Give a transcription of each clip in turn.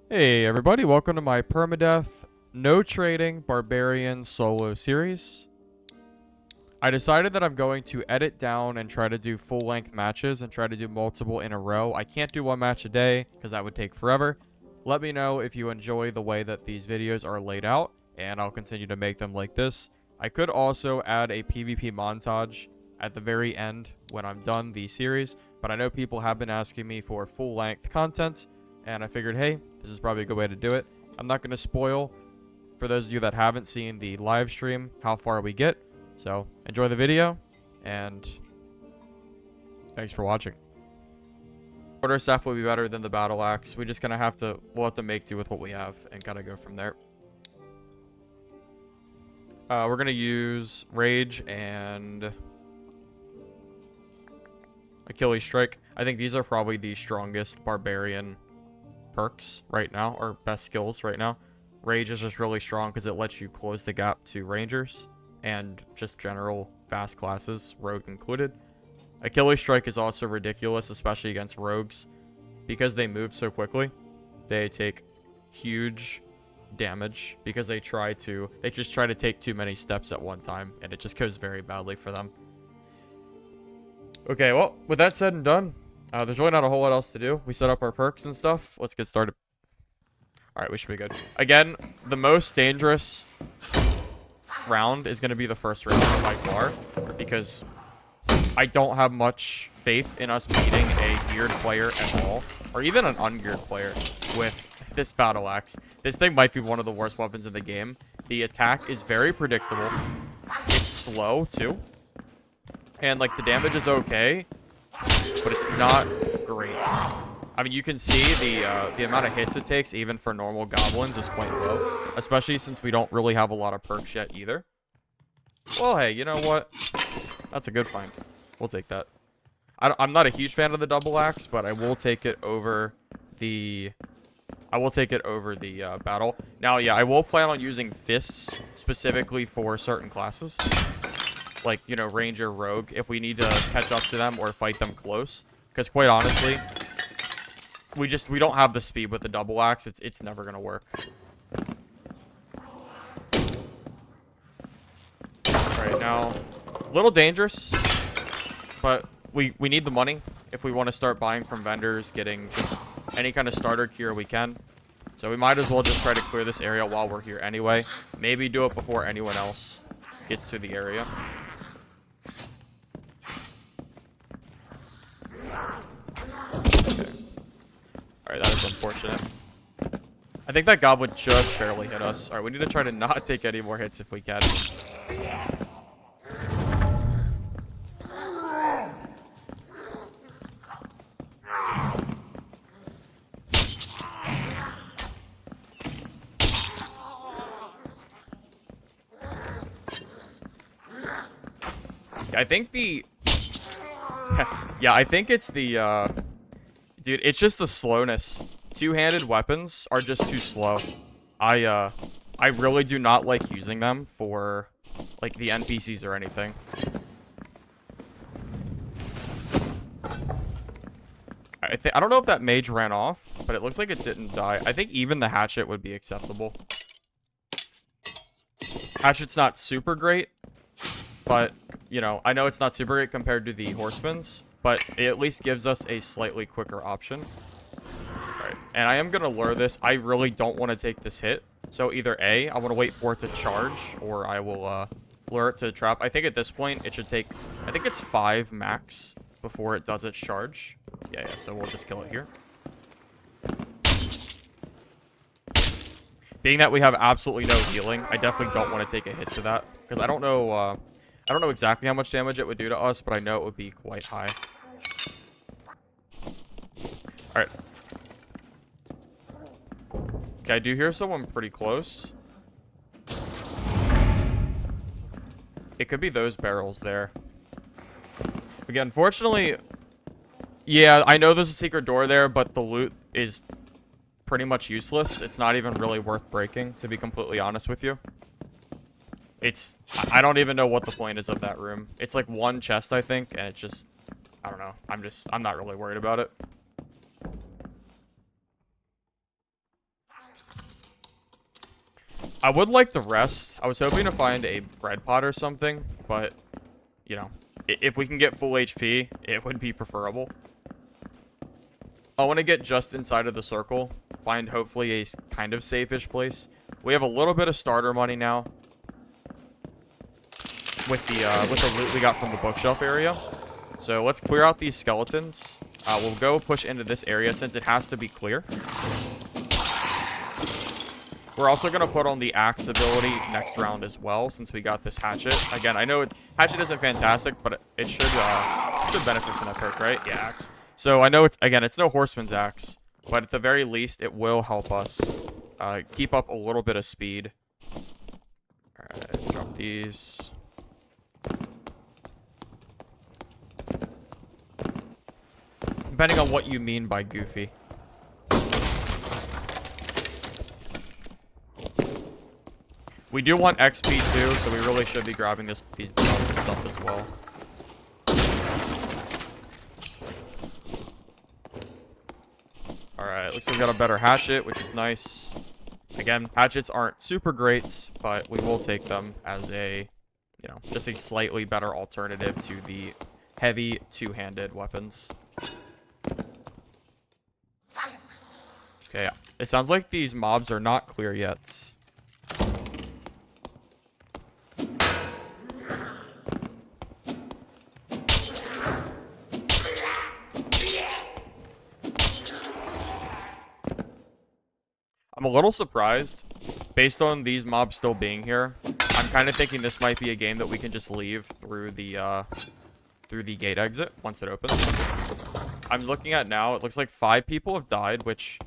Hey everybody, welcome to my Permadeath No Trading Barbarian solo series. I decided that I'm going to edit down and try to do full-length matches and try to do multiple in a row. I can't do one match a day because that would take forever. Let me know if you enjoy the way that these videos are laid out, and I'll continue to make them like this. I could also add a PvP montage at the very end when I'm done the series, but I know people have been asking me for full-length content, and I figured, hey, this is probably a good way to do it. I'm not going to spoil, for those of you that haven't seen the live stream, how far we get. So, enjoy the video, and thanks for watching. Quarter staff will be better than the battle axe. We just kind of we'll have to make do with what we have and kind of go from there. We're going to use Rage and Achilles Strike. I think these are probably the strongest Barbarian perks right now, or best skills right now. Rage is just really strong because it lets you close the gap to Rangers and just general fast classes, Rogue included. Achilles Strike is also ridiculous, especially against Rogues. Because they move so quickly, they take huge damage because they just try to take too many steps at one time, and it just goes very badly for them. Okay, well, with that said and done, there's really not a whole lot else to do. We set up our perks and stuff. Let's get started. Alright, we should be good. Again, the most dangerous round is going to be the first round by far, because I don't have much faith in us beating a geared player at all, or even an ungeared player with this battle axe. This thing might be one of the worst weapons in the game. The attack is very predictable. It's slow, too. And, like, the damage is okay, but it's not great. I mean, you can see the amount of hits it takes, even for normal goblins, is quite low. Especially since we don't really have a lot of perks yet, either. Well, hey, you know what? That's a good find. We'll take that. I'm not a huge fan of the double axe, but I will take it over the... battle. Now, yeah, I will plan on using fists specifically for certain classes. Like, you know, Ranger, Rogue, if we need to catch up to them or fight them close. Because quite honestly, we don't have the speed with the double axe. It's never gonna work. Alright, now, a little dangerous, but we need the money if we want to start buying from vendors, getting just any kind of starter gear we can. So we might as well just try to clear this area while we're here anyway. Maybe do it before anyone else gets to the area. Alright, that is unfortunate. I think that goblin just barely hit us. Alright, we need to try to not take any more hits if we can. I think the... yeah, I think it's the, dude, it's just the slowness. Two-handed weapons are just too slow. I really do not like using them for, like, the NPCs or anything. I don't know if that mage ran off, but it looks like it didn't die. I think even the hatchet would be acceptable. Hatchet's not super great, but, you know, I know it's not super great compared to the horsemen's, but it at least gives us a slightly quicker option. Alright, and I am going to lure this. I really don't want to take this hit. So either A, I want to wait for it to charge, or I will lure it to the trap. I think at this point, it should take, I think it's 5 max before it does its charge. Yeah, so we'll just kill it here. Being that we have absolutely no healing, I definitely don't want to take a hit to that, because I don't know exactly how much damage it would do to us, but I know it would be quite high. Alright. Okay, I do hear someone pretty close. It could be those barrels there. Again, unfortunately... yeah, I know there's a secret door there, but the loot is pretty much useless. It's not even really worth breaking, to be completely honest with you. I don't even know what the point is of that room. It's like one chest, I think, and it's just, I don't know. I'm not really worried about it. I would like the rest. I was hoping to find a bread pot or something, but, you know, if we can get full HP, it would be preferable. I want to get just inside of the circle, find hopefully a kind of safe-ish place. We have a little bit of starter money now with the loot we got from the bookshelf area. So let's clear out these skeletons. We'll go push into this area since it has to be clear. We're also going to put on the axe ability next round as well, since we got this hatchet. Again, I know hatchet isn't fantastic, but it should benefit from that perk, right? Yeah, axe. So I know it's no horseman's axe, but at the very least, it will help us keep up a little bit of speed. All right, drop these. Depending on what you mean by goofy. We do want XP too, so we really should be grabbing these belts and stuff as well. Alright, looks like we got a better hatchet, which is nice. Again, hatchets aren't super great, but we will take them as a, you know, just a slightly better alternative to the heavy two-handed weapons. Okay, it sounds like these mobs are not clear yet. I'm a little surprised, based on these mobs still being here. I'm kind of thinking this might be a game that we can just leave through the gate exit once it opens. I'm looking at now, it looks like 5 people have died, which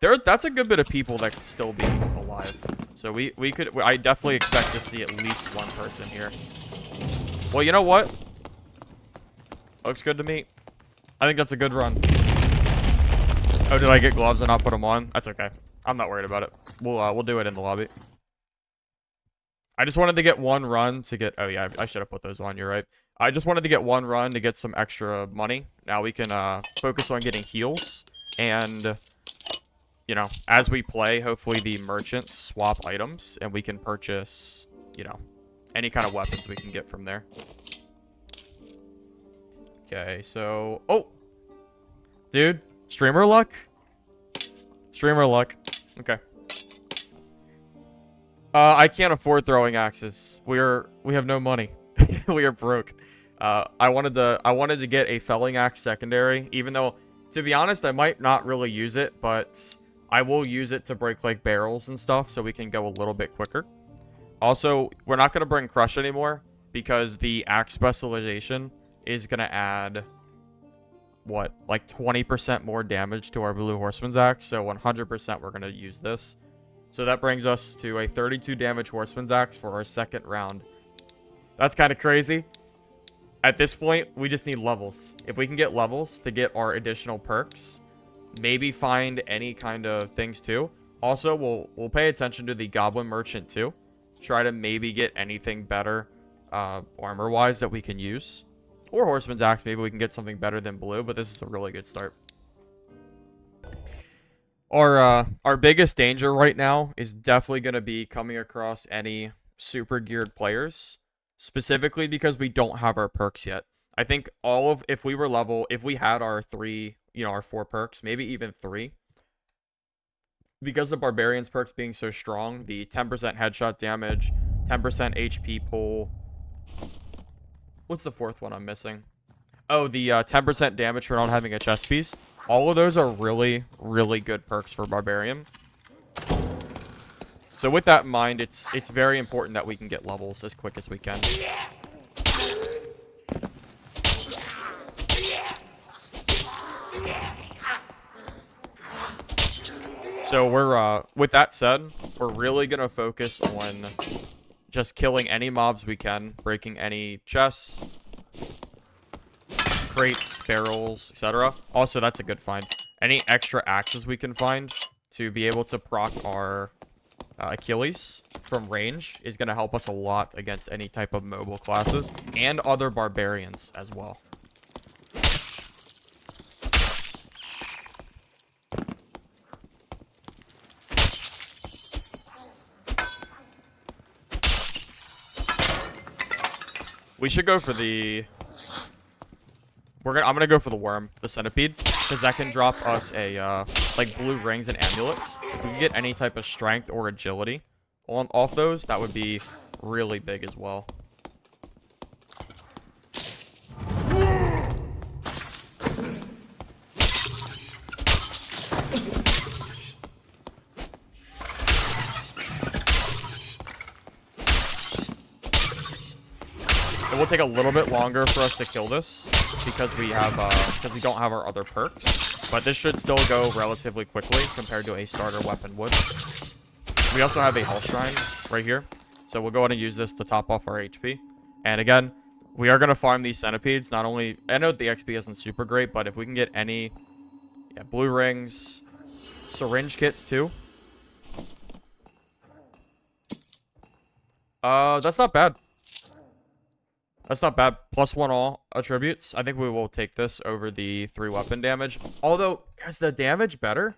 that's a good bit of people that could still be alive. So I definitely expect to see at least one person here. Well, you know what? Looks good to me. I think that's a good run. Oh, did I get gloves and not put them on? That's okay. I'm not worried about it. We'll do it in the lobby. I just wanted to get one run to get... Oh, yeah, I should have put those on. You're right. I just wanted to get one run to get some extra money. Now we can focus on getting heals. And, you know, as we play, hopefully the merchants swap items. And we can purchase, you know, any kind of weapons we can get from there. Okay, so... Oh! Dude, streamer luck? Streamer luck. Okay. I can't afford throwing axes. We have no money. We are broke. I wanted to get a felling axe secondary, even though, to be honest, I might not really use it, but I will use it to break like barrels and stuff, so we can go a little bit quicker. Also, we're not gonna bring crush anymore because the axe specialization is gonna add, what, like 20% more damage to our blue horseman's axe. So 100% we're gonna use this. So that brings us to a 32 damage horseman's axe for our second round. That's kind of crazy. At this point, we just need levels. If we can get levels to get our additional perks, maybe find any kind of things too. Also, we'll pay attention to the goblin merchant too. Try to maybe get anything better armor-wise that we can use. Or horseman's axe, maybe we can get something better than blue, but this is a really good start. Our biggest danger right now is definitely going to be coming across any super geared players, specifically because we don't have our perks yet. I think if we had our 4 perks, maybe even 3, because the Barbarian's perks being so strong, the 10% headshot damage, 10% HP pull. What's the 4th one I'm missing? Oh, the 10% damage for not having a chest piece. All of those are really, really good perks for Barbarian. So with that in mind, it's very important that we can get levels as quick as we can. So with that said, we're really gonna focus on just killing any mobs we can, breaking any chests, crates, barrels, etc. Also, that's a good find. Any extra axes we can find to be able to proc our Achilles from range is going to help us a lot against any type of mobile classes and other barbarians as well. We should go for the... I'm gonna go for the worm, the centipede, because that can drop us a, like, blue rings and amulets. If we can get any type of strength or agility off those, that would be really big as well. It will take a little bit longer for us to kill this because we don't have our other perks, but this should still go relatively quickly compared to a starter weapon would. We also have a health shrine right here, so we'll go ahead and use this to top off our HP. And again, we are going to farm these centipedes. Not only, I know the XP isn't super great, but if we can get any blue rings, syringe kits too. That's not bad. That's not bad. +1 all attributes. I think we will take this over the 3 weapon damage. Although, is the damage better?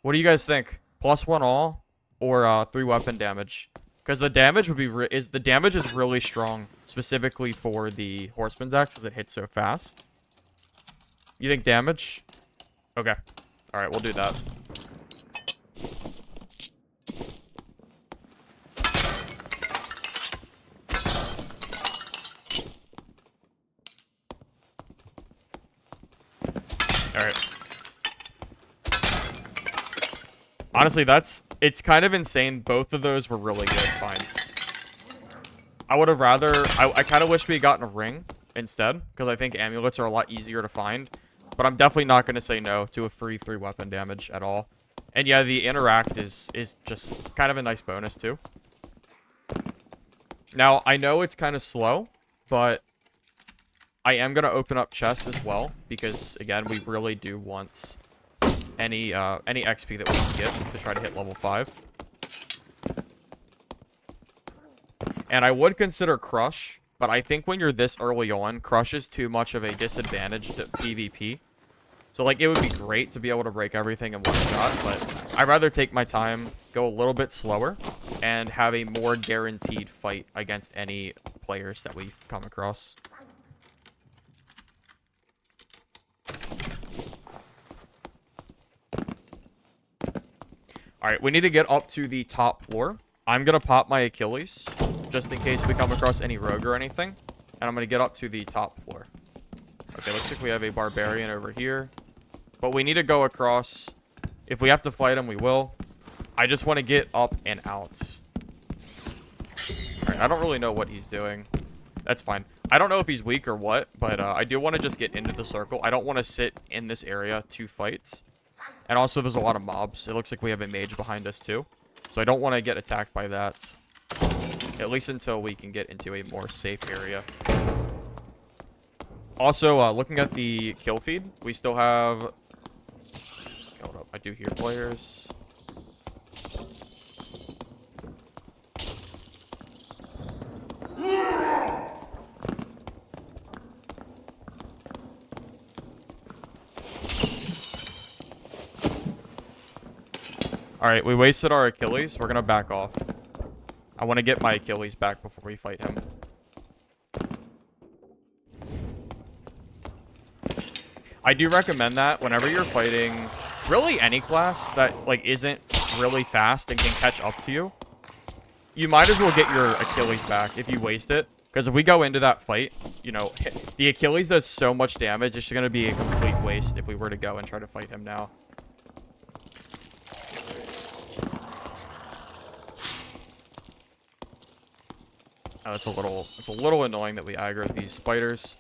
What do you guys think? +1 all or 3 weapon damage? Because the damage would be the damage is really strong, specifically for the Horseman's Axe, as it hits so fast. You think damage? Okay. All right, we'll do that. Alright. Honestly, it's kind of insane. Both of those were really good finds. I would have rather... I kind of wish we had gotten a ring instead, because I think amulets are a lot easier to find. But I'm definitely not going to say no to a free 3 weapon damage at all. And yeah, the interact is just kind of a nice bonus too. Now, I know it's kind of slow, but I am going to open up chests as well, because, again, we really do want any XP that we can get to try to hit level 5. And I would consider Crush, but I think when you're this early on, Crush is too much of a disadvantage to PvP. So, like, it would be great to be able to break everything in one shot, but I'd rather take my time, go a little bit slower, and have a more guaranteed fight against any players that we've come across. Alright, we need to get up to the top floor. I'm going to pop my Achilles, just in case we come across any rogue or anything. And I'm going to get up to the top floor. Okay, looks like we have a Barbarian over here. But we need to go across. If we have to fight him, we will. I just want to get up and out. Alright, I don't really know what he's doing. That's fine. I don't know if he's weak or what, but I do want to just get into the circle. I don't want to sit in this area to fight. And also, there's a lot of mobs. It looks like we have a mage behind us, too. So I don't want to get attacked by that. At least until we can get into a more safe area. Also, looking at the kill feed, we still have... Hold up, I do hear players. Alright, we wasted our Achilles. We're gonna back off. I want to get my Achilles back before we fight him. I do recommend that whenever you're fighting really any class that like isn't really fast and can catch up to you, you might as well get your Achilles back if you waste it. Because if we go into that fight, you know, the Achilles does so much damage, it's going to be a complete waste if we were to go and try to fight him now. Oh, it's a little annoying that we aggro these spiders.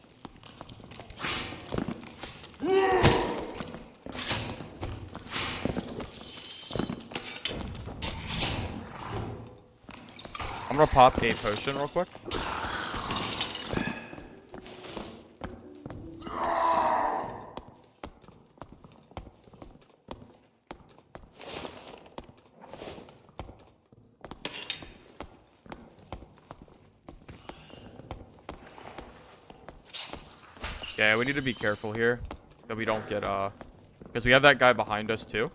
I'm gonna pop a potion real quick. Yeah, we need to be careful here that we don't get, because we have that guy behind us too.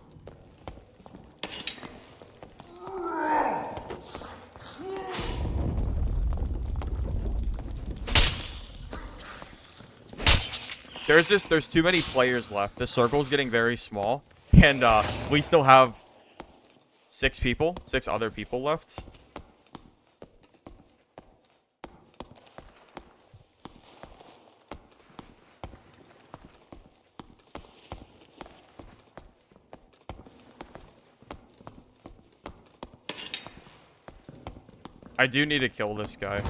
There's too many players left. The circle's getting very small. And, we still have 6 other people left. I do need to kill this guy.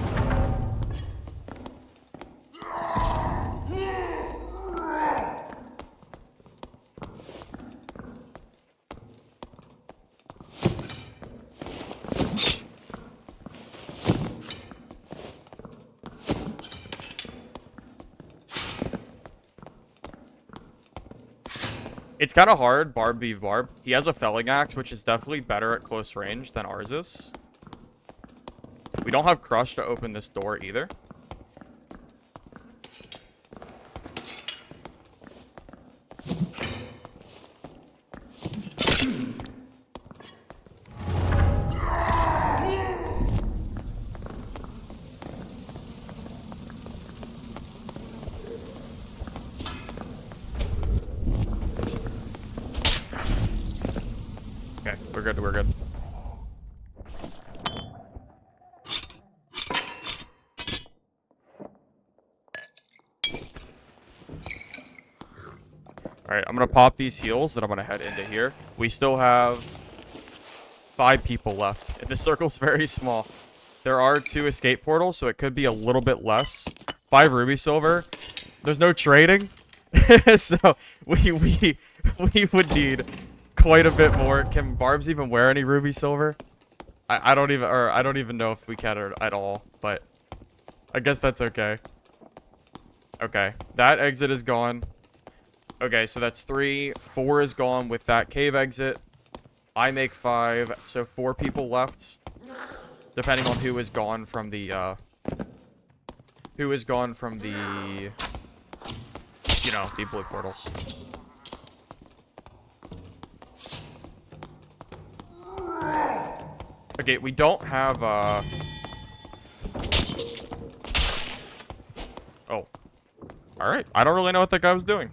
It's kind of hard, Barb v. Barb. He has a felling axe, which is definitely better at close range than ours is. We don't have Crush to open this door either. Okay, we're good, we're good. Alright, I'm gonna pop these heals, then I'm gonna head into here. We still have 5 people left. And this circle's very small. There are 2 escape portals, so it could be a little bit less. 5 ruby silver. There's no trading. So we would need quite a bit more. Can Barbs even wear any ruby silver? I don't even know if we can at all, but I guess that's okay. Okay, that exit is gone. Okay, so that's 3. 4 is gone with that cave exit. I make 5, so 4 people left. Depending on who is gone from the, you know, the blue portals. Okay, we don't have, oh. Alright, I don't really know what that guy was doing.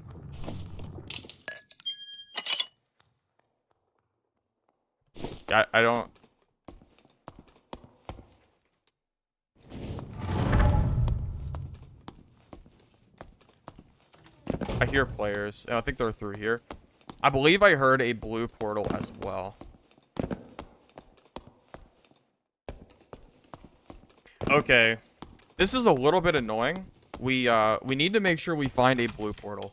I don't... I hear players. I think they're through here. I believe I heard a blue portal as well. Okay. This is a little bit annoying. We need to make sure we find a blue portal.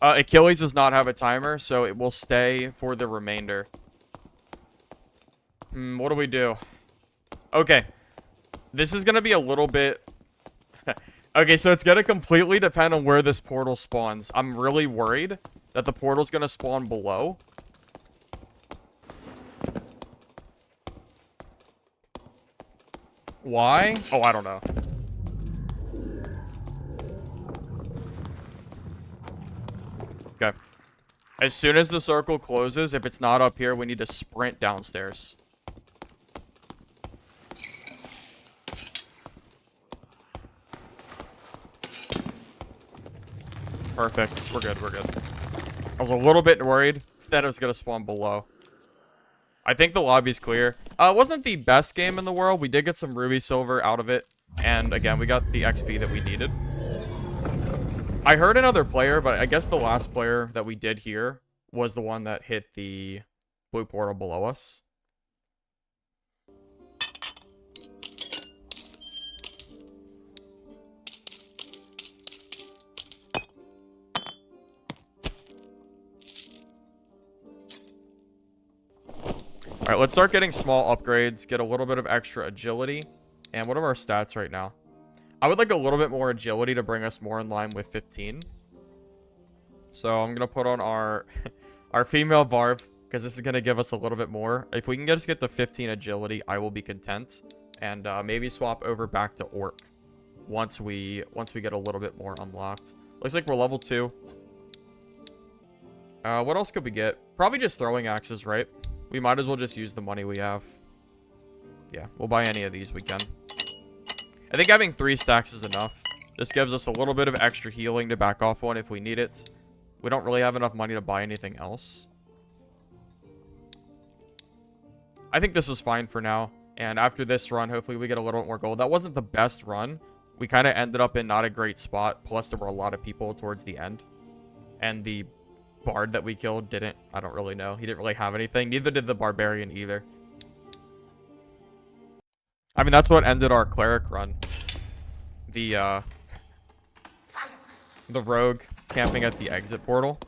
Achilles does not have a timer, so it will stay for the remainder. What do we do? Okay. This is gonna be a little bit... Okay, so it's gonna completely depend on where this portal spawns. I'm really worried that the portal's gonna spawn below. Why? Oh, I don't know. Okay. As soon as the circle closes, if it's not up here, we need to sprint downstairs. Perfect. We're good, we're good. I was a little bit worried that it was going to spawn below. I think the lobby's clear. It wasn't the best game in the world. We did get some ruby silver out of it. And again, we got the XP that we needed. I heard another player, but I guess the last player that we did hear was the one that hit the blue portal below us. Alright, let's start getting small upgrades, get a little bit of extra agility. And what are our stats right now? I would like a little bit more agility to bring us more in line with 15. So I'm going to put on our our female Barb, because this is going to give us a little bit more. If we can just get the 15 agility, I will be content. And maybe swap over back to Orc once we get a little bit more unlocked. Looks like we're level 2. What else could we get? Probably just throwing axes, right? We might as well just use the money we have. Yeah, we'll buy any of these we can. I think having 3 stacks is enough. This gives us a little bit of extra healing to back off on if we need it. We don't really have enough money to buy anything else. I think this is fine for now. And after this run, hopefully we get a little bit more gold. That wasn't the best run. We kind of ended up in not a great spot. Plus, there were a lot of people towards the end. And the bard that we killed didn't... I don't really know. He didn't really have anything. Neither did the barbarian either. I mean, that's what ended our cleric run. The rogue camping at the exit portal.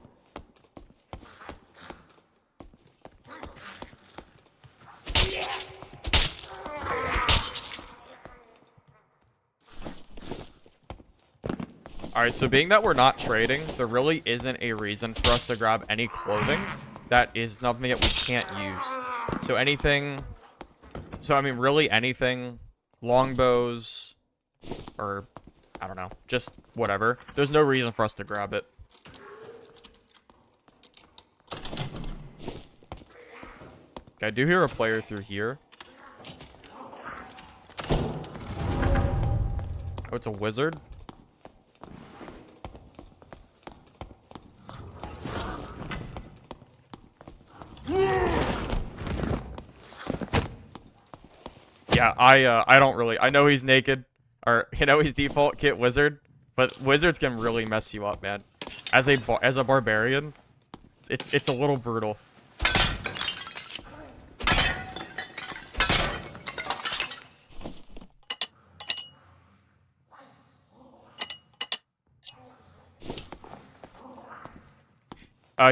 Alright, so being that we're not trading, there really isn't a reason for us to grab any clothing. That is nothing that we can't use. So anything... So, I mean, really anything. Longbows. Or, I don't know. Just whatever. There's no reason for us to grab it. Okay, I do hear a player through here. Oh, it's a wizard. Yeah, I don't really... I know he's naked. Or, you know, he's default kit wizard. But wizards can really mess you up, man. As a barbarian, it's a little brutal.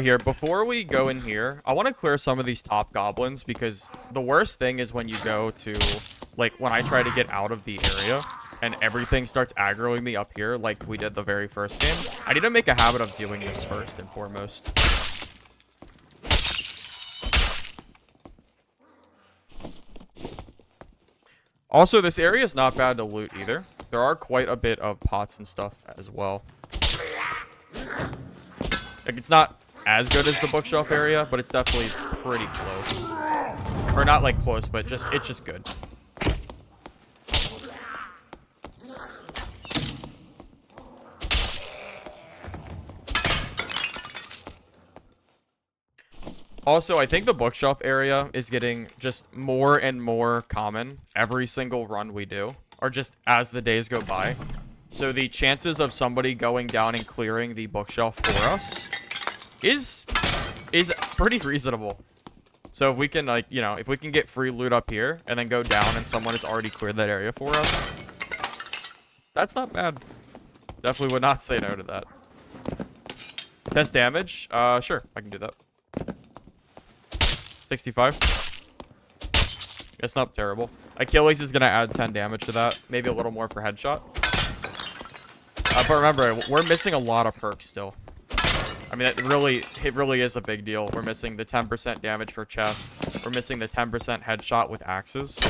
Here, before we go in here, I want to clear some of these top goblins, because the worst thing is when you go to, like, when I try to get out of the area, and everything starts aggroing me up here, like we did the very first game. I need to make a habit of doing this first and foremost. Also, this area is not bad to loot either. There are quite a bit of pots and stuff as well. Like, it's not as good as the bookshelf area, but it's definitely pretty close. Or not like close, but it's just good. Also, I think the bookshelf area is getting just more and more common every single run we do, or just as the days go by. So the chances of somebody going down and clearing the bookshelf for us is pretty reasonable. So if we can, like, you know, if we can get free loot up here and then go down and someone has already cleared that area for us, that's not bad. Definitely would not say no to that. Test damage? Sure, I can do that. 65. It's not terrible. Achilles is gonna add 10 damage to that. Maybe a little more for headshot. But remember, we're missing a lot of perks still. I mean, it really is a big deal. We're missing the 10% damage for chest. We're missing the 10% headshot with axes.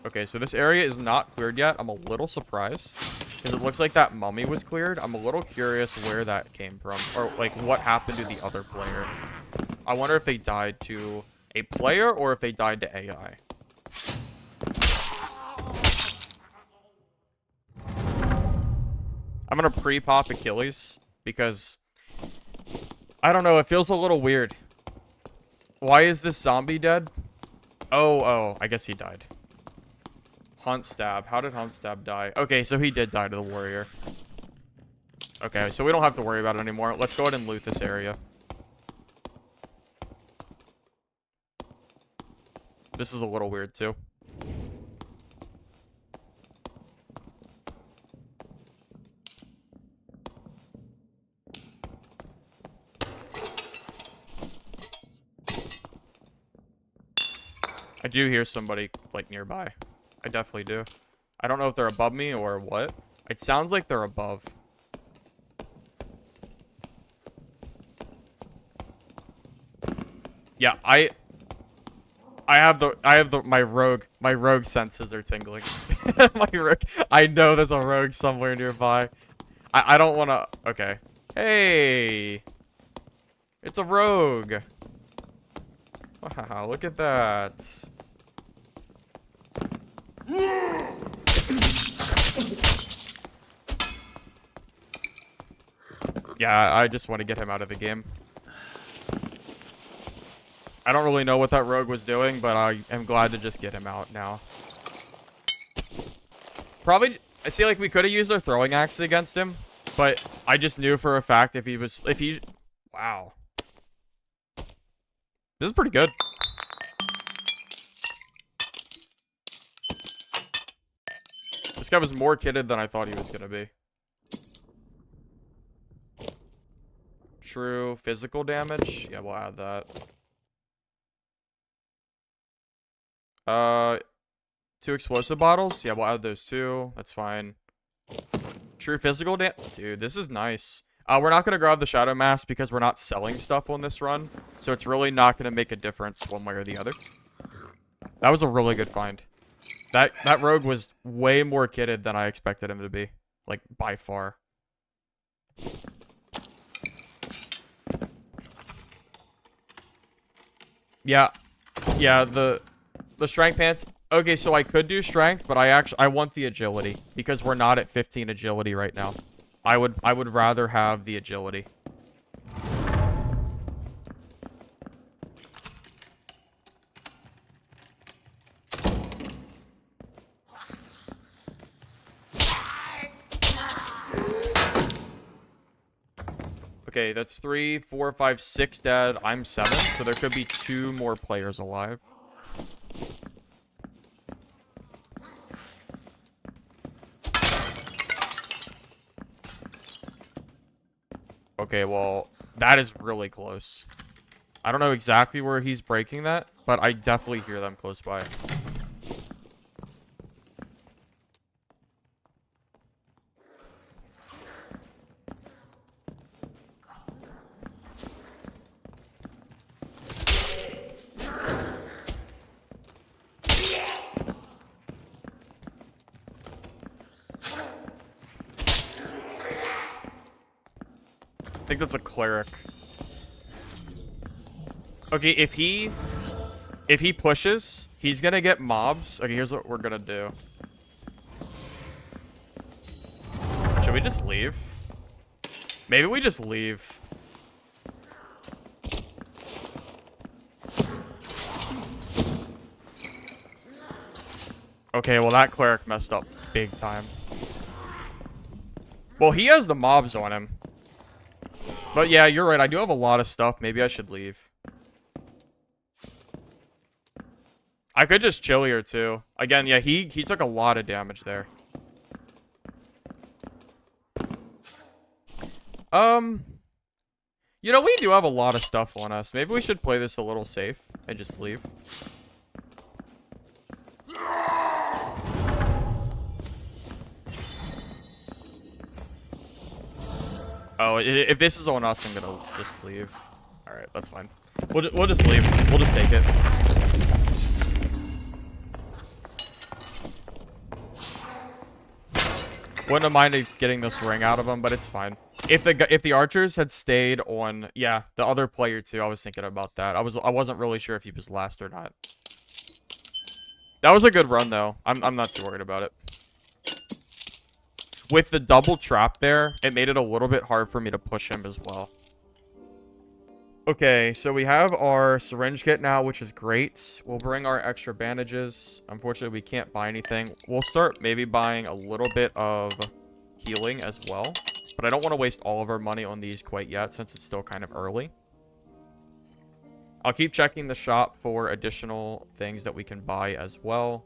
Okay, so this area is not cleared yet. I'm a little surprised, because it looks like that mummy was cleared. I'm a little curious where that came from, or like what happened to the other player. I wonder if they died to a player or if they died to AI. I'm gonna pre-pop Achilles, because I don't know, it feels a little weird. Why is this zombie dead? Oh, I guess he died. Hunt Stab. How did Hunt Stab die? Okay, so he did die to the warrior. Okay, so we don't have to worry about it anymore. Let's go ahead and loot this area. This is a little weird, too. I do hear somebody, like, nearby. I definitely do. I don't know if they're above me or what. It sounds like they're above. Yeah, my rogue senses are tingling. I know there's a rogue somewhere nearby. I don't want to, okay. Hey! It's a rogue! Wow, look at that. Yeah, I just want to get him out of the game. I don't really know what that rogue was doing, but I am glad to just get him out now. Probably, I see like we could have used our throwing axe against him, but I just knew for a fact if he, wow. This is pretty good. This guy was more kitted than I thought he was gonna be. True physical damage. Yeah, we'll add that. 2 explosive bottles. Yeah, we'll add those 2. That's fine. True physical damage. Dude, this is nice. We're not gonna grab the Shadow Mask because we're not selling stuff on this run, so it's really not gonna make a difference one way or the other. That was a really good find. That rogue was way more kitted than I expected him to be, like by far. Yeah, the strength pants. Okay, so I could do strength, but I want the agility because we're not at 15 agility right now. I would rather have the agility. Okay, that's 3, 4, 5, 6 dead. I'm 7, so there could be 2 more players alive. Okay, well, that is really close. I don't know exactly where he's breaking that, but I definitely hear them close by. I think that's a cleric. Okay, if he pushes, he's gonna get mobs. Okay, here's what we're gonna do. Should we just leave? Maybe we just leave. Okay, well that cleric messed up big time. Well, he has the mobs on him. But yeah, you're right. I do have a lot of stuff. Maybe I should leave. I could just chill here too. Again, yeah, he took a lot of damage there. You know, we do have a lot of stuff on us. Maybe we should play this a little safe and just leave. Oh, if this is on us, I'm gonna just leave. All right, that's fine. We'll just leave. We'll just take it. Wouldn't have minded getting this ring out of him, but it's fine. If the archers had stayed on, yeah, the other player too. I was thinking about that. I wasn't really sure if he was last or not. That was a good run though. I'm not too worried about it. With the double trap there, it made it a little bit hard for me to push him as well. Okay, so we have our syringe kit now, which is great. We'll bring our extra bandages. Unfortunately, we can't buy anything. We'll start maybe buying a little bit of healing as well. But I don't want to waste all of our money on these quite yet, since it's still kind of early. I'll keep checking the shop for additional things that we can buy as well.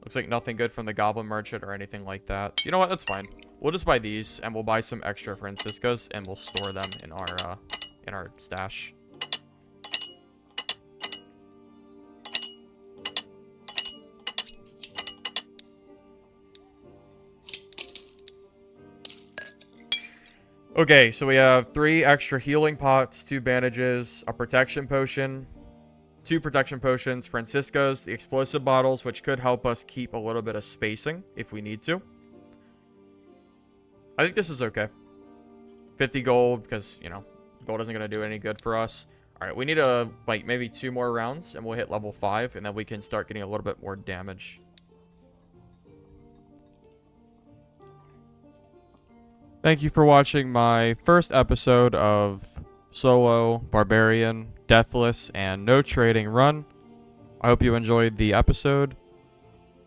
Looks like nothing good from the Goblin Merchant or anything like that. You know what? That's fine. We'll just buy these, and we'll buy some extra Franciscos, and we'll store them in our stash. Okay, so we have 3 extra healing pots, 2 bandages, a protection potion, 2 protection potions, Franciscos, the explosive bottles, which could help us keep a little bit of spacing if we need to. I think this is okay. 50 gold because, you know, gold isn't going to do any good for us. All right, we need like maybe 2 more rounds and we'll hit level 5 and then we can start getting a little bit more damage. Thank you for watching my first episode of solo, Barbarian, Deathless, and no trading run. I hope you enjoyed the episode.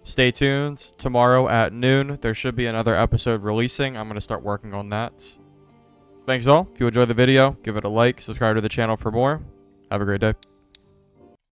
Stay tuned. Tomorrow at noon, there should be another episode releasing. I'm going to start working on that. Thanks all. If you enjoyed the video, give it a like, subscribe to the channel for more. Have a great day.